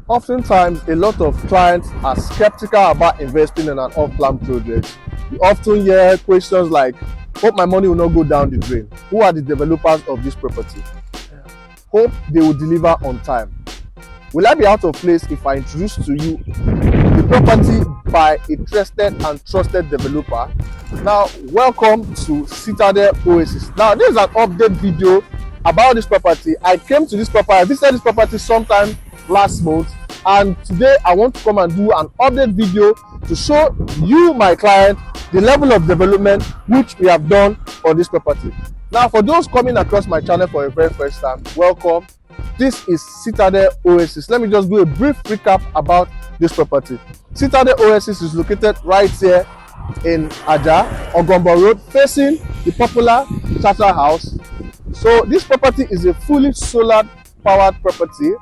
Oftentimes, a lot of clients are skeptical about investing in an off-plan project. You often hear questions like, hope my money will not go down the drain. Who are the developers of this property? Hope they will deliver on time. Will I be out of place if I introduce to you the property by a trusted and trusted developer? Now, welcome to Citadel Oasis. Now, this is an update video about this property. I came to this property, I visited this property sometime last month, and today I want to come and do an update video to show you, my client, the level of development which we have done on this property. Now, for those coming across my channel for the very first time, welcome. This is Citadel Oasis. Let me just do a brief recap about this property. Citadel Oasis is located right here in Ajah, Ogombo Road, facing the popular Charterhouse. So this property is a fully solar powered property,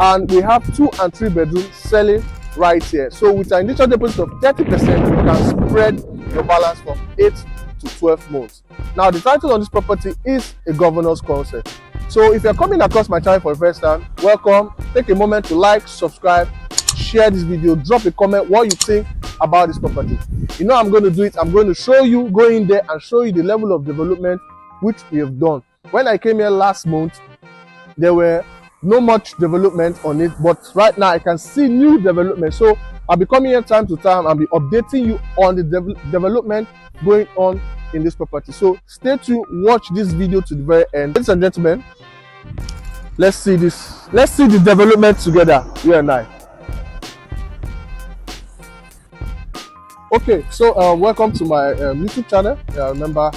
and we have 2 and 3 bedrooms selling right here. So with an initial deposit of 30%, you can spread your balance from 8 to 12 months. Now, the title on this property is a governor's concept. So if you're coming across my channel for the first time, welcome. Take a moment to like, subscribe, share this video, drop a comment what you think about this property. You know I'm going to do it. I'm going to show you, go in there and show you the level of development which we have done. When I came here last month, there were no much development on it, but right now I can see new development. So I'll be coming here time to time and be updating you on the development going on in this property. So stay tuned, watch this video to the very end. Ladies and gentlemen, let's see this. Let's see the development together, you and I. Okay, so welcome to my YouTube channel. Remember,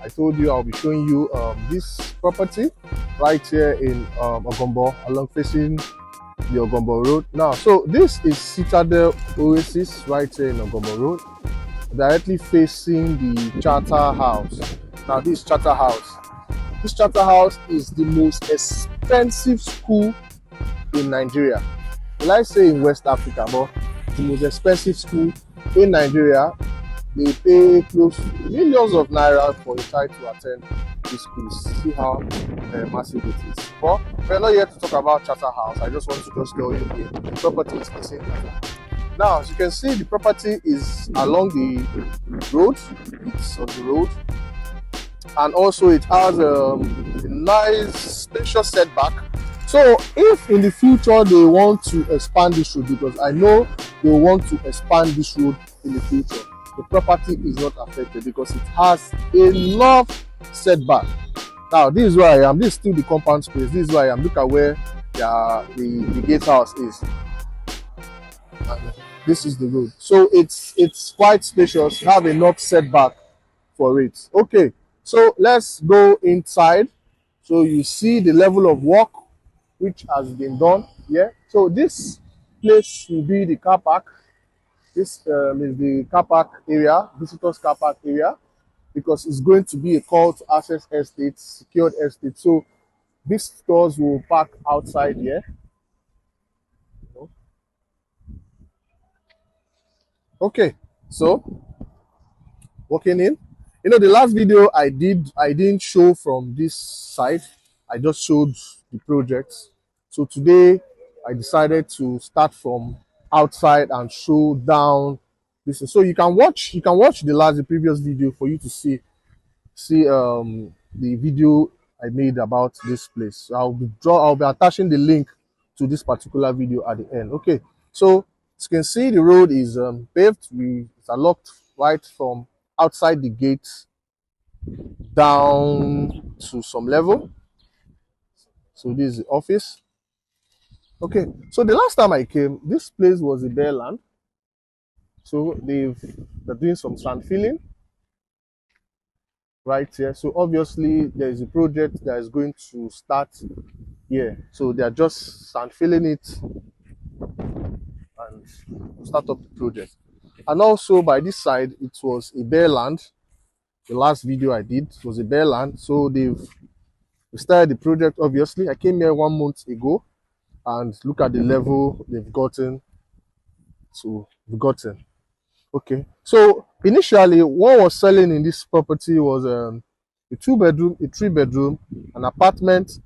I told you I'll be showing you this property right here in Ogombo, along facing the Ogombo Road. Now, so this is Citadel Oasis right here in Ogombo Road, directly facing the Charterhouse. Now, this Charterhouse. This Charterhouse is the most expensive school in Nigeria. Will I say in West Africa, but the most expensive school in Nigeria. They pay close to millions of naira for a child to attend this school. See how massive it is. But we're not here to talk about Charterhouse. I just want to just tell you the property is facing. Now, as you can see, the property is along the road. It's on the road, and also it has a nice spacious setback. So if in the future they want to expand this road, because I know they want to expand this road in the future, the property is not affected because it has enough setback. Now, this is where I am. This is still the compound space. This is where I am. Look at where the gatehouse is. And this is the road. So it's quite spacious. Have enough setback for it. Okay, so let's go inside. So you see the level of work which has been done here. So this place will be the car park. This is the car park area, visitors car park area, because it's going to be a call to access estate, secured estate. So visitors will park outside here. Okay, so walking in. You know, the last video I didn't show from this side. I just showed the project. So today I decided to start from outside and show down this. So you can watch the previous video for you to see the video I made about this place. So I'll be attaching the link to this particular video at the end. Okay, so as you can see, the road is paved. It's unlocked right from outside the gate down to some level. So this is the office. Okay, so the last time I came, this place was a bare land. So they're doing some sand filling right here. So obviously there is a project that is going to start here. So they are just sand filling it and start up the project. And also by this side, it was a bare land. The last video I did was a bare land. So we started the project. Obviously, I came here 1 month ago. And look at the level they've gotten. Okay, so initially what was selling in this property was a 2-bedroom, a 3-bedroom, an apartment,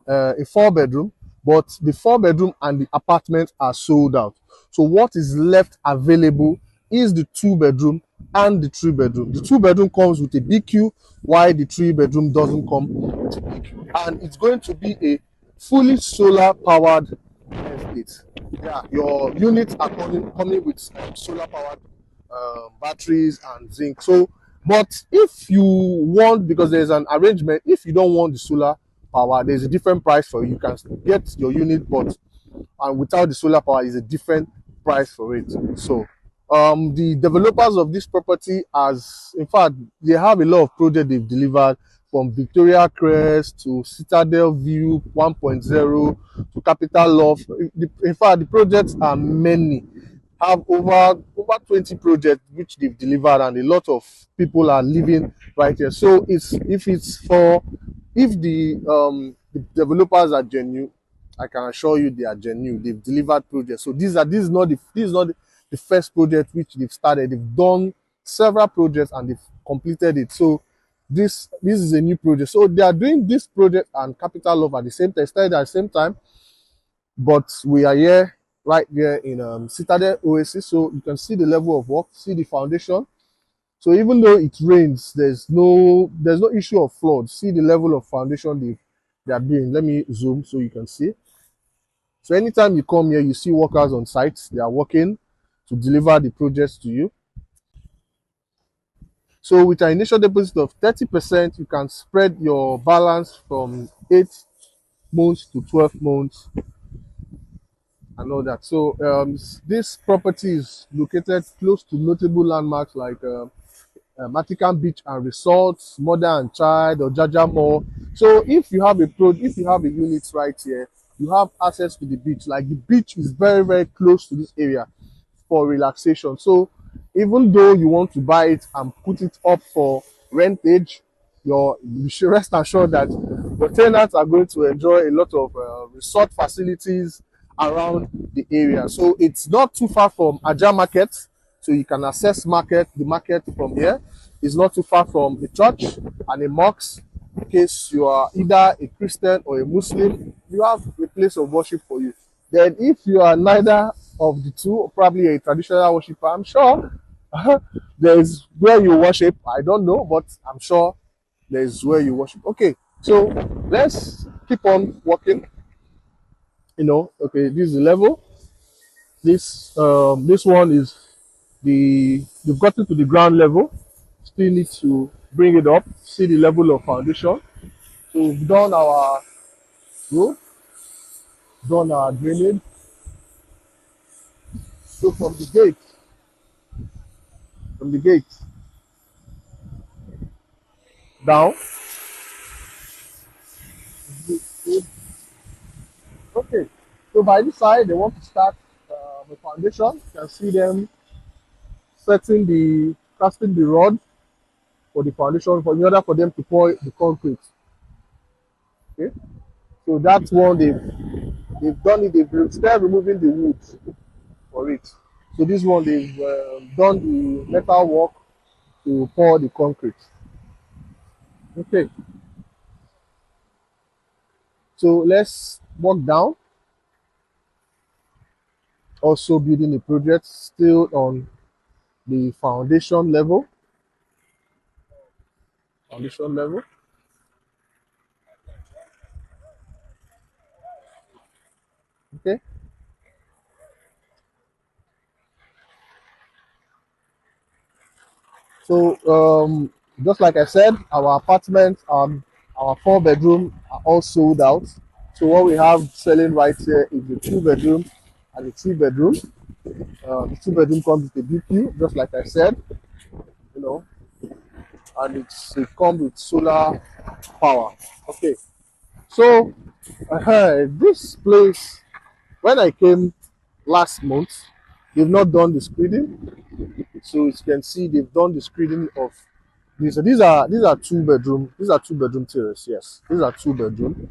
a 4-bedroom, but the 4 bedroom and the apartment are sold out. So what is left available is the 2 bedroom and the 3 bedroom. The 2 bedroom comes with a BQ, while the 3 bedroom doesn't come with a BQ. And it's going to be a fully solar powered estate. Yeah, your units are coming with solar powered batteries and zinc. So, but if you want, because there's an arrangement, if you don't want the solar power, there's a different price for you. You can get your unit, but and without the solar power is a different price for it. So the developers of this property, as in fact, they have a lot of projects they've delivered, from Victoria Crest to Citadel View 1.0 to Capital Loft. In fact, the projects are many, have over 20 projects which they've delivered, and a lot of people are living right here. So it's if the developers are genuine, I can assure you they are genuine. They've delivered projects. So this is not the first project which they've started. They've done several projects and they've completed it. So this is a new project. So they are doing this project and Capital Love at the same time, started at the same time. But we are here, right here in Citadel Oasis. So you can see the level of work, see the foundation. So even though it rains, there's no issue of flood. See the level of foundation they are doing. Let me zoom so you can see. So anytime you come here, you see workers on site. They are working to deliver the projects to you. So with an initial deposit of 30%, you can spread your balance from 8 months to 12 months and all that. So this property is located close to notable landmarks like Matican Beach and Resorts, Mother and Child, or Jaja Mall. So if you have a unit right here, you have access to the beach. Like, the beach is very, very close to this area for relaxation. So even though you want to buy it and put it up for rentage, you should rest assured that your tenants are going to enjoy a lot of resort facilities around the area. So it's not too far from Ajah Market, so you can access the market from here. It's not too far from a church and a mosque. In case you are either a Christian or a Muslim, you have a place of worship for you. Then if you are neither of the two, or probably a traditional worshiper, I'm sure there's where you worship. I don't know, but I'm sure there's where you worship. Okay, so let's keep on walking. Okay, this is the level. This one is you've gotten to the ground level. Still need to bring it up. See the level of foundation. So we've done our roof, done our drainage. So from the gate down. Okay. So by this side, they want to start the foundation. You can see them casting the rod for the foundation in order for them to pour the concrete. Okay. So that's one they've done it. They've started removing the wood for it. So this one they've done the metal work to pour the concrete. Okay. So let's walk down. Also building the project still on the foundation level. Okay. So just like I said, our apartments and our 4 bedroom are all sold out. So what we have selling right here is the 2 bedroom and the 3 bedroom. The 2 bedroom comes with a BQ, just like I said, and it comes with solar power. Okay. So this place, when I came last month, they've not done the screening. So as you can see, they've done the screening of these. These are 2 bedroom. These are 2 bedroom terrace. Yes, these are 2 bedroom.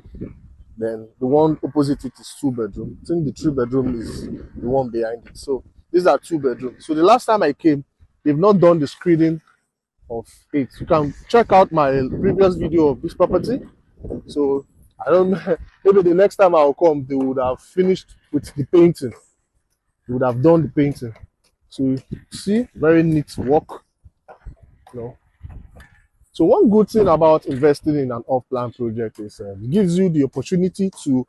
Then the one opposite it is 2 bedroom. I think the 3 bedroom is the one behind it. So these are 2 bedroom. So the last time I came, they've not done the screening of it. You can check out my previous video of this property. So I don't know. Maybe the next time I'll come, they would have finished with the painting. They would have done the painting. So see, very neat work. You know. So one good thing about investing in an off-plan project is it gives you the opportunity to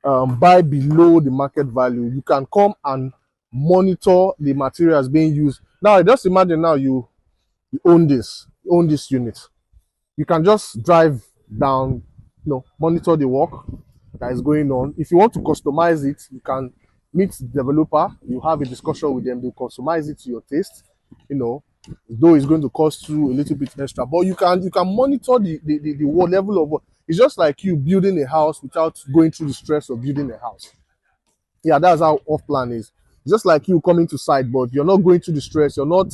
buy below the market value. You can come and monitor the materials being used. Now, just imagine now you own this unit. You can just drive down, monitor the work that is going on. If you want to customize it, you can meet the developer. You have a discussion with them. They customize it to your taste. Though it's going to cost you a little bit extra, but you can monitor the level of work. It's just like you building a house without going through the stress of building a house. Yeah, that's how off plan is. It's just like you coming to site, but you're not going through the stress. You're not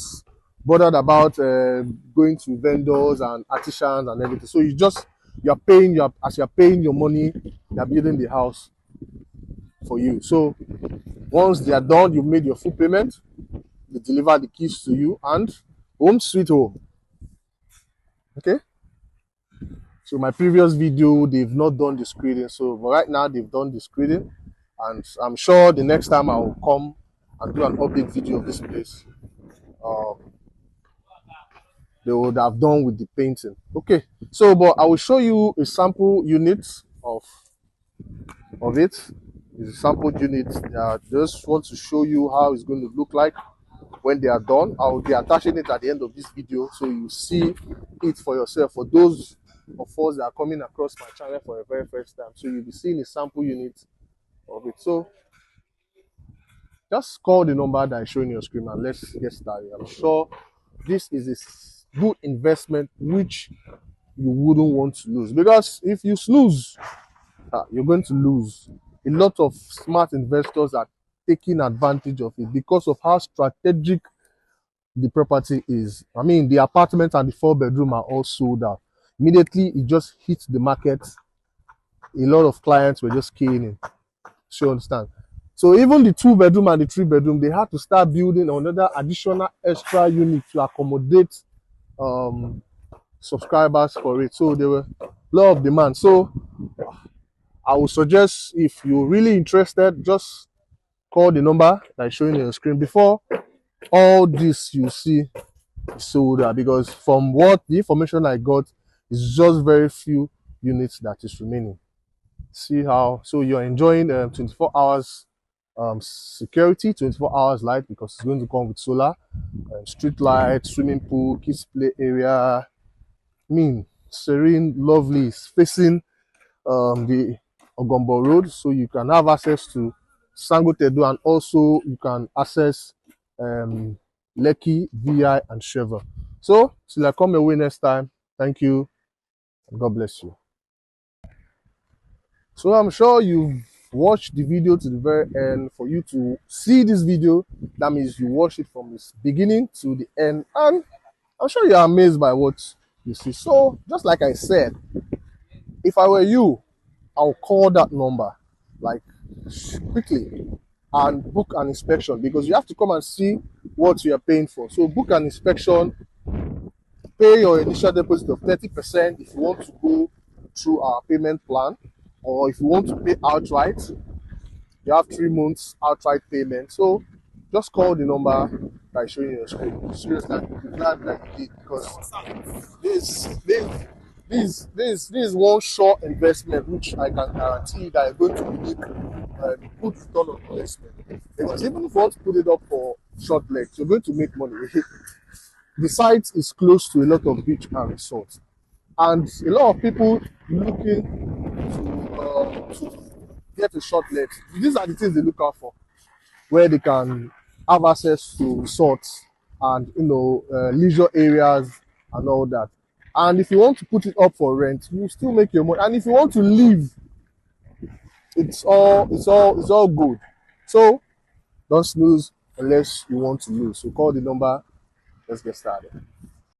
bothered about going to vendors and artisans and everything. So as you're paying your money, they're building the house for you. So once they are done, you've made your full payment. They deliver the keys to you and home sweet home. Okay. So my previous video, they've not done the screening. So but right now they've done the screening, and I'm sure the next time I will come and do an update video of this place, they would have done with the painting. Okay. So but I will show you a sample unit of it. It's a sample unit. I just want to show you how it's going to look like when they are done. I will be attaching it at the end of this video so you see it for yourself. For those of us that are coming across my channel for the very first time, so you'll be seeing a sample unit of it. So just call the number that is showing your screen and let's get started. I'm sure this is a good investment which you wouldn't want to lose, because if you snooze, you're going to lose. A lot of smart investors are taking advantage of it because of how strategic the property is. I mean, the apartment and the 4-bedroom are all sold out. Immediately, it just hit the market. A lot of clients were just keying in. So you understand? So even the 2-bedroom and the 3-bedroom, they had to start building another additional extra unit to accommodate subscribers for it. So there were a lot of demand. So I would suggest, if you're really interested, just call the number that is showing on your screen. Before all this you see is sold out, because from what the information I got, it's just very few units that is remaining. See how, so you're enjoying 24 hours security, 24 hours light, because it's going to come with solar, street light, swimming pool, kids play area. I mean, serene, lovely. It's facing the Ogombo Road, so you can have access to Sangotedo, and also you can access Lekki, VI, and Sheva. So till I come away next time, thank you and God bless you. So I'm sure you've watched the video to the very end. For you to see this video, that means you watch it from its beginning to the end, and I'm sure you're amazed by what you see. So just like I said, if I were you, I'll call that number like quickly and book an inspection, because you have to come and see what you are paying for. So book an inspection, pay your initial deposit of 30% if you want to go through our payment plan, or if you want to pay outright, you have 3 months outright payment. So just call the number that is showing your screen. Seriously, I'm glad that you did, because this is one short investment which I can guarantee that you're going to make good return on investment. Because even if you want to put it up for short legs, you're going to make money. The site is close to a lot of beach and resorts, and a lot of people looking to get a short leg. These are the things they look out for, where they can have access to resorts and leisure areas and all that. And if you want to put it up for rent, you still make your money. And if you want to live, it's all good. So don't snooze unless you want to lose. So call the number. Let's get started.